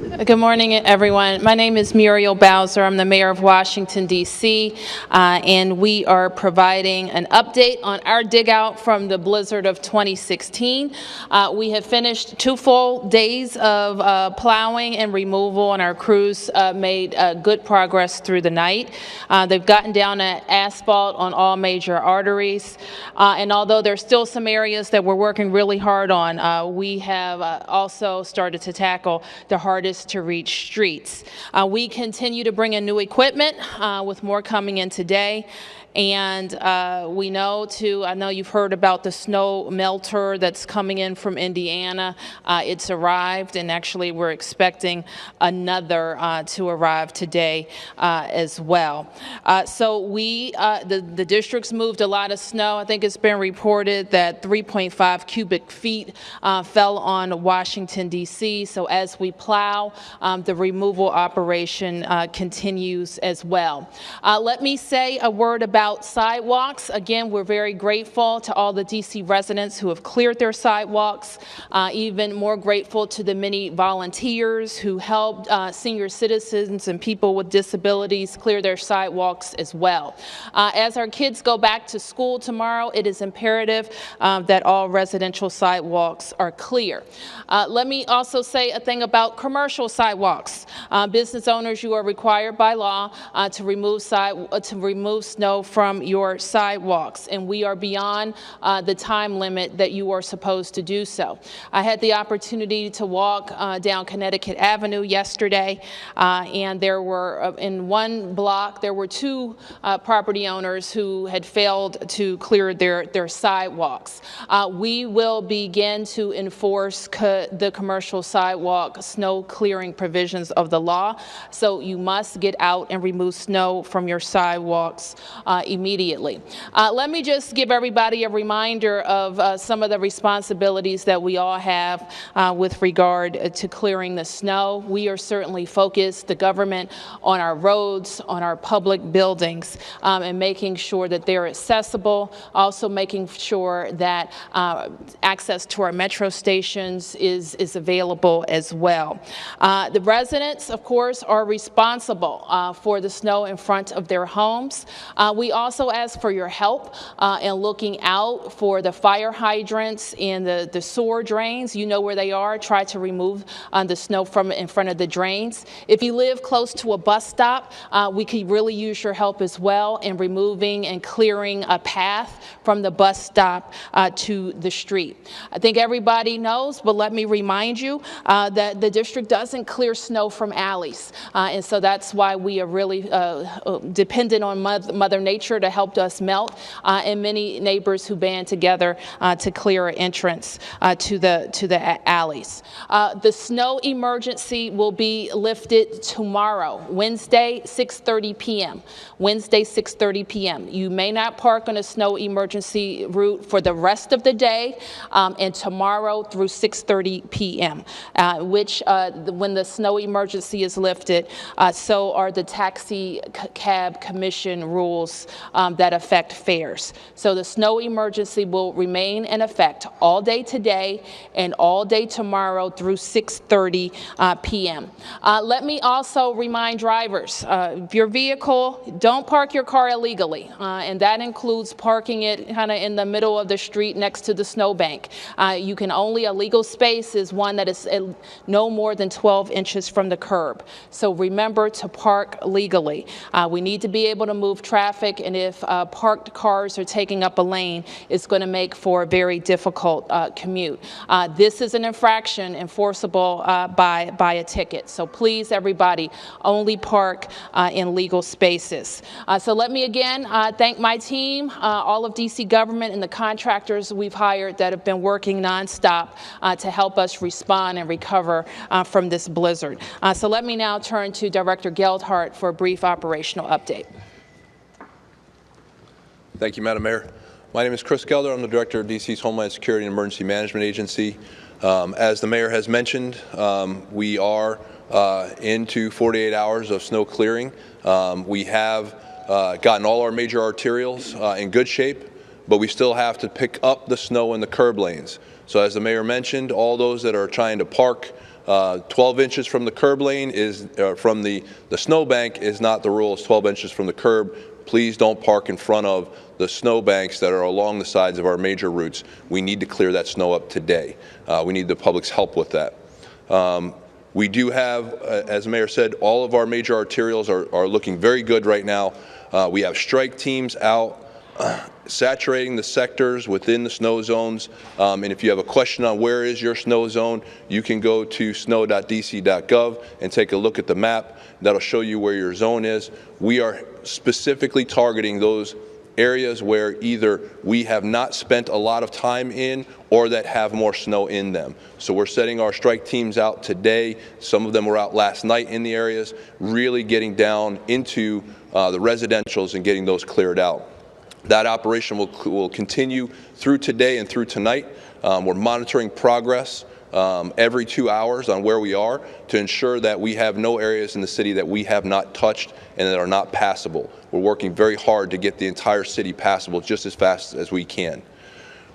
Good morning, everyone. My name is Muriel Bowser. I'm the mayor of Washington, D.C., and we are providing an update on our dig out from the blizzard of 2016. We have finished 2 full days of plowing and removal, and our crews made good progress through the night. They've gotten down to asphalt on all major arteries, and although there's still some areas that we're working really hard on, we have also started to tackle the hardest to reach streets. We continue to bring in new equipment with more coming in today. And we know too, I know you've heard about the snow melter that's coming in from Indiana. It's arrived, and actually we're expecting another to arrive today as well. So the district's moved a lot of snow. I think it's been reported that 3.5 cubic feet fell on Washington, D.C. So as we plow, the removal operation continues as well. Let me say a word about sidewalks. Again, we're very grateful to all the D.C. residents who have cleared their sidewalks, even more grateful to the many volunteers who helped senior citizens and people with disabilities clear their sidewalks as well. As our kids go back to school tomorrow, it is imperative that all residential sidewalks are clear. Let me also say a thing about commercial sidewalks. Business owners, you are required by law to remove snow from your sidewalks, and we are beyond the time limit that you are supposed to do so. I had the opportunity to walk down Connecticut Avenue yesterday, and there were, in one block, there were 2 property owners who had failed to clear their sidewalks. We will begin to enforce the commercial sidewalk snow clearing provisions of the law, so you must get out and remove snow from your sidewalks immediately. Let me just give everybody a reminder of some of the responsibilities that we all have with regard to clearing the snow. We are certainly focused, the government, on our roads, on our public buildings, and making sure that they're accessible, also making sure that access to our metro stations is available as well. The residents, of course, are responsible for the snow in front of their homes. We also ask for your help in looking out for the fire hydrants and the sewer drains. You know where they are. Try to remove the snow from in front of the drains. If you live close to a bus stop, we could really use your help as well in removing and clearing a path from the bus stop to the street. I think everybody knows, but let me remind you that the district doesn't clear snow from alleys, and so that's why we are really dependent on Mother Nature to help us melt, and many neighbors who band together to clear an entrance to the alleys. The snow emergency will be lifted tomorrow, Wednesday, 6:30 p.m. Wednesday, 6:30 p.m. You may not park on a snow emergency route for the rest of the day, and tomorrow through 6:30 p.m., which when the snow emergency is lifted, so are the taxi cab commission rules that affect fares. So the snow emergency will remain in effect all day today and all day tomorrow through 6:30 p.m. Let me also remind drivers, if your vehicle, don't park your car illegally, and that includes parking it kind of in the middle of the street next to the snowbank. You can only, a legal space is one that is no more than 12 inches from the curb. So remember to park legally. We need to be able to move traffic, and if parked cars are taking up a lane, it's going to make for a very difficult commute. This is an infraction enforceable by a ticket. So please, everybody, only park in legal spaces. So let me again thank my team, all of DC government, and the contractors we've hired that have been working nonstop to help us respond and recover from this blizzard. So let me now turn to Director Geldhart for a brief operational update. Thank you, Madam Mayor. My name is Chris Gelder. I'm the Director of DC's Homeland Security and Emergency Management Agency. As the Mayor has mentioned, we are into 48 hours of snow clearing. We have gotten all our major arterials in good shape, but we still have to pick up the snow in the curb lanes. So as the Mayor mentioned, all those that are trying to park 12 inches from the curb lane is, from the snowbank is not the rule. It's 12 inches from the curb. Please don't park in front of the snow banks that are along the sides of our major routes. We need to clear that snow up today. We need the public's help with that. We do have, as the mayor said, all of our major arterials are looking very good right now. We have strike teams out saturating the sectors within the snow zones. And if you have a question on where is your snow zone, you can go to snow.dc.gov and take a look at the map. That'll show you where your zone is. We are specifically targeting those areas where either we have not spent a lot of time in or that have more snow in them. So we're setting our strike teams out today. Some of them were out last night in the areas, really getting down into the residentials and getting those cleared out. That operation will continue through today and through tonight. We're monitoring progress every 2 hours on where we are to ensure that we have no areas in the city that we have not touched and that are not passable. We're working very hard to get the entire city passable just as fast as we can.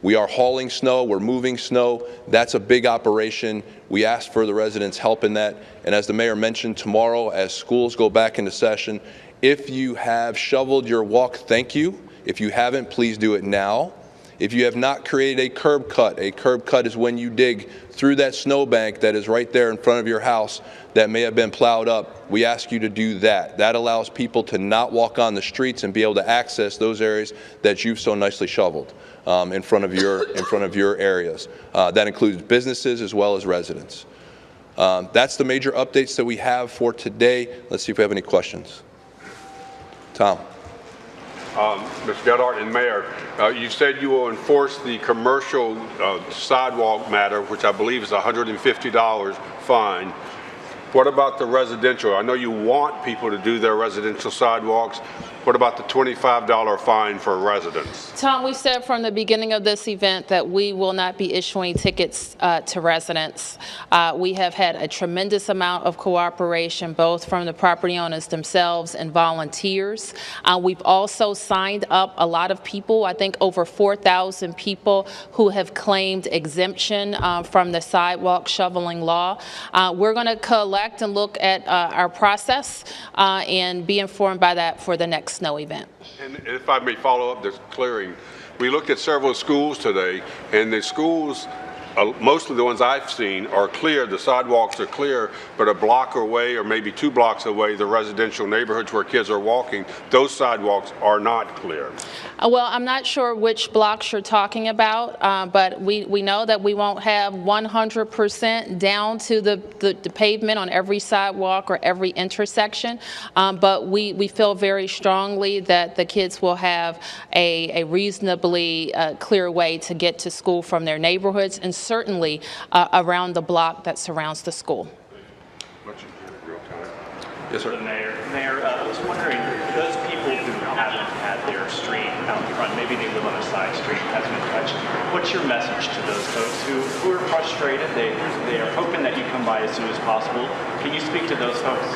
We are hauling snow, we're moving snow. That's a big operation. We asked for the residents' help in that. And as the mayor mentioned, tomorrow as schools go back into session, if you have shoveled your walk, thank you. If you haven't, please do it now. If you have not created a curb cut is when you dig through that snowbank that is right there in front of your house that may have been plowed up. We ask you to do that. That allows people to not walk on the streets and be able to access those areas that you've so nicely shoveled in front of your areas. That includes businesses as well as residents. That's the major updates that we have for today. Let's see if we have any questions. Tom. Mr. Gelhardt and Mayor, you said you will enforce the commercial sidewalk matter, which I believe is a $150 fine. What about the residential? I know you want people to do their residential sidewalks. What about the $25 fine for residents? Tom, we said from the beginning of this event that we will not be issuing tickets to residents. We have had a tremendous amount of cooperation, both from the property owners themselves and volunteers. We've also signed up a lot of people, I think over 4,000 people who have claimed exemption from the sidewalk shoveling law. We're going to collect and look at our process and be informed by that for the next snow event. And if I may follow up this clearing, we looked at several schools today, and the schools, most of the ones I've seen are clear, the sidewalks are clear, but a block away or maybe 2 blocks away, the residential neighborhoods where kids are walking, those sidewalks are not clear. Well, I'm not sure which blocks you're talking about, but we know that we won't have 100% down to the pavement on every sidewalk or every intersection, but we feel very strongly that the kids will have a reasonably clear way to get to school from their neighborhoods and certainly around the block that surrounds the school. Yes, sir. Mayor, I was wondering, those people who haven't had their street out front, maybe they live on a side street, hasn't been touched, what's your message to those folks who are frustrated? They are hoping that you come by as soon as possible. Can you speak to those folks?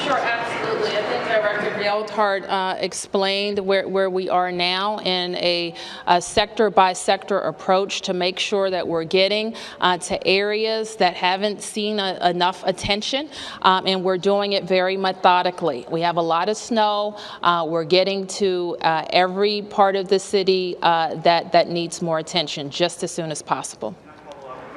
Sure, absolutely. I think Director Gelhardt explained where we are now in a sector-by-sector approach to make sure that we're getting to areas that haven't seen enough attention, and we're doing it very methodically. We have a lot of snow. We're getting to every part of the city that needs more attention just as soon as possible.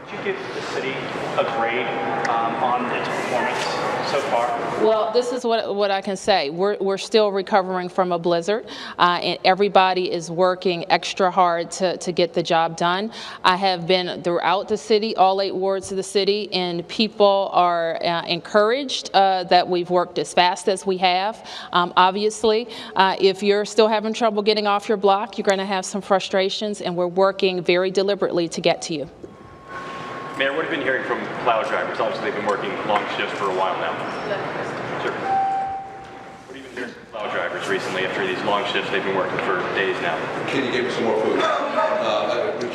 Would you give the city a grade on its performance so far? Well, this is what I can say. We're still recovering from a blizzard, and everybody is working extra hard to get the job done. I have been throughout the city, all 8 wards of the city, and people are encouraged that we've worked as fast as we have. Obviously, if you're still having trouble getting off your block, you're going to have some frustrations, and we're working very deliberately to get to you. Mayor, what have you been hearing from plow drivers? Obviously, they've been working long shifts for a while now. Sure. What have you been hearing from plow drivers recently after these long shifts they've been working for days now? Can you give me some more food?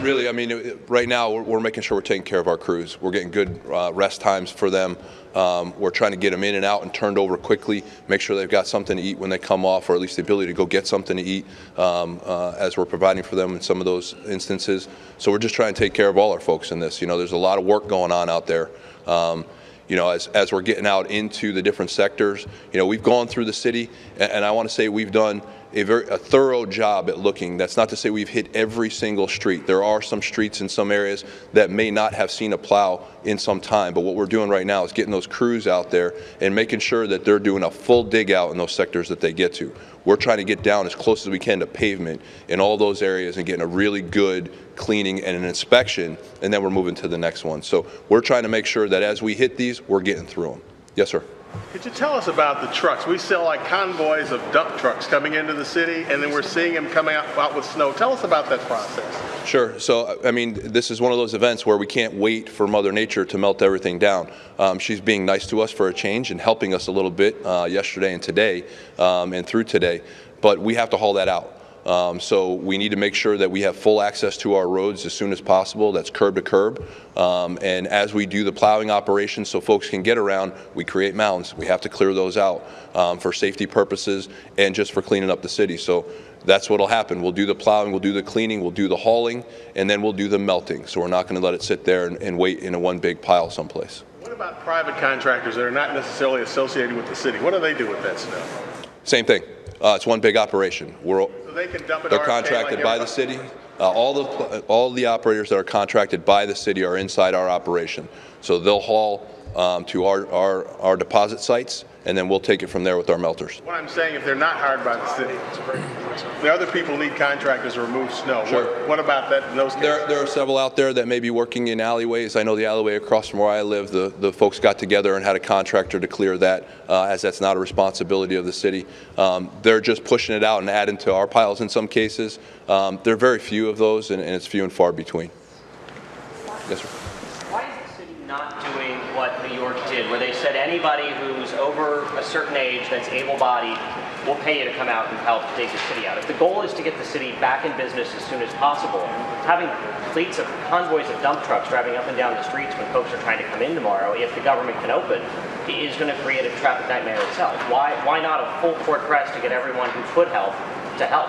Really, I mean, right now we're making sure we're taking care of our crews. We're getting good rest times for them. We're trying to get them in and out and turned over quickly, make sure they've got something to eat when they come off, or at least the ability to go get something to eat as we're providing for them in some of those instances. So we're just trying to take care of all our folks in this. You know, there's a lot of work going on out there. you know, as we're getting out into the different sectors, you know, we've gone through the city, and I want to say we've done a thorough job at looking. That's not to say we've hit every single street. There are some streets in some areas that may not have seen a plow in some time, but what we're doing right now is getting those crews out there and making sure that they're doing a full dig out in those sectors that they get to. We're trying to get down as close as we can to pavement in all those areas and getting a really good cleaning and an inspection, and then we're moving to the next one. So we're trying to make sure that as we hit these, we're getting through them. Yes, sir. Could you tell us about the trucks? We sell like convoys of dump trucks coming into the city, and then we're seeing them coming out with snow. Tell us about that process. Sure. So, I mean, this is one of those events where we can't wait for Mother Nature to melt everything down. She's being nice to us for a change and helping us a little bit yesterday and today and through today, but we have to haul that out. So we need to make sure that we have full access to our roads as soon as possible. That's curb to curb. And as we do the plowing operation so folks can get around, we create mounds. We have to clear those out for safety purposes and just for cleaning up the city. So that's what will happen. We'll do the plowing, we'll do the cleaning, we'll do the hauling, and then we'll do the melting. So we're not going to let it sit there and wait in a one big pile someplace. What about private contractors that are not necessarily associated with the city? What do they do with that snow? Same thing. It's one big operation. So they can dump it. They're contracted by the city. All the operators that are contracted by the city are inside our operation. So they'll haul to our deposit sites, and then we'll take it from there with our melters. What I'm saying, if they're not hired by the city, the other people need contractors to remove snow. Sure. What about that in those cases? There are several out there that may be working in alleyways. I know the alleyway across from where I live, the folks got together and had a contractor to clear that, as that's not a responsibility of the city. They're just pushing it out and adding to our piles in some cases. There are very few of those, and it's few and far between. Yes, sir. Why is the city not doing what New York did, where they said anybody who's over a certain age that's able-bodied, we'll pay you to come out and help dig the city out? If the goal is to get the city back in business as soon as possible, having fleets of convoys of dump trucks driving up and down the streets when folks are trying to come in tomorrow, if the government can open, is going to create a traffic nightmare itself. Why not a full court press to get everyone who could help to help?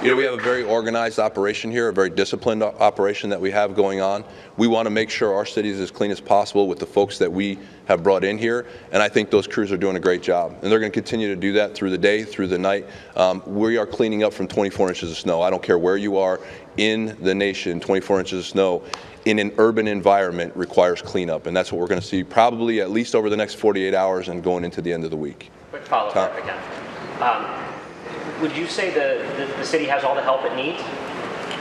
You know, we have a very organized operation here, a very disciplined operation that we have going on. We want to make sure our city is as clean as possible with the folks that we have brought in here, and I think those crews are doing a great job. And they're going to continue to do that through the day, through the night. We are cleaning up from 24 inches of snow. I don't care where you are in the nation, 24 inches of snow in an urban environment requires cleanup, and that's what we're going to see probably at least over the next 48 hours and going into the end of the week. Quick follow-up again. Would you say the city has all the help it needs?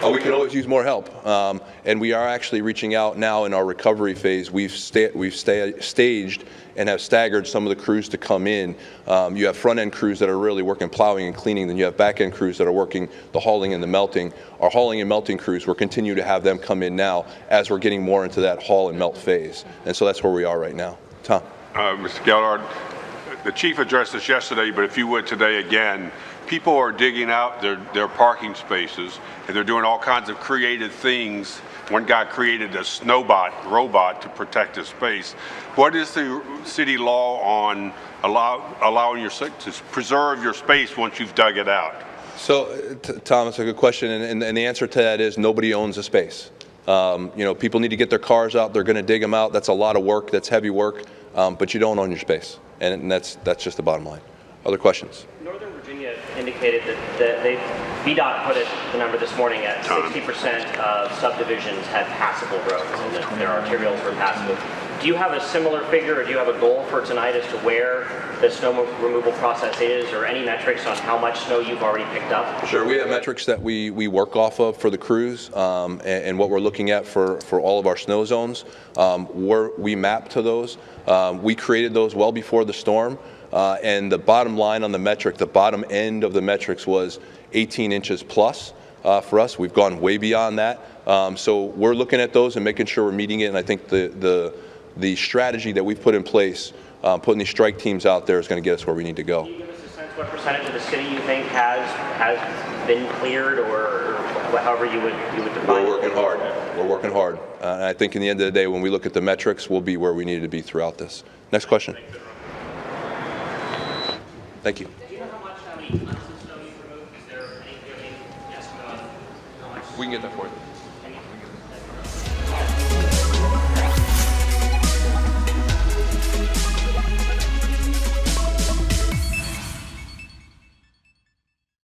Oh, we can always use more help, and we are actually reaching out now in our recovery phase. We've staged and have staggered some of the crews to come in. You have front-end crews that are really working plowing and cleaning, then you have back-end crews that are working the hauling and the melting. Our hauling and melting crews, we're continuing to have them come in now as we're getting more into that haul and melt phase, and so that's where we are right now. Tom. Mr. Geldart, the chief addressed this yesterday, but if you would today again, people are digging out their parking spaces, and they're doing all kinds of creative things. One guy created a robot to protect his space. What is the city law on allowing to preserve your space once you've dug it out? So, Tom, that's a good question, and the answer to that is nobody owns a space. You know, people need to get their cars out. They're going to dig them out. That's a lot of work. That's heavy work, but you don't own your space, and that's just the bottom line. Other questions? Northern Virginia indicated that VDOT put the number this morning at 60% of subdivisions had passable roads, and that their arterials were passable. Do you have a similar figure, or do you have a goal for tonight as to where the snow removal process is, or any metrics on how much snow you've already picked up? Sure, we have metrics that we work off of for the crews, and what we're looking at for all of our snow zones. We map to those. We created those well before the storm. And the bottom line on the metric, the bottom end of the metrics was 18 inches plus for us. We've gone way beyond that. So we're looking at those and making sure we're meeting it. And I think the strategy that we've put in place, putting these strike teams out there, is going to get us where we need to go. Can you give us a sense what percentage of the city you think has been cleared, or however you would define it? We're working hard. We're working hard. And I think in the end of the day, when we look at the metrics, we'll be where we need to be throughout this. Next question. Thank you. Do you know how many tons of snow you've removed? Is there any estimate on how much? We can get that for you.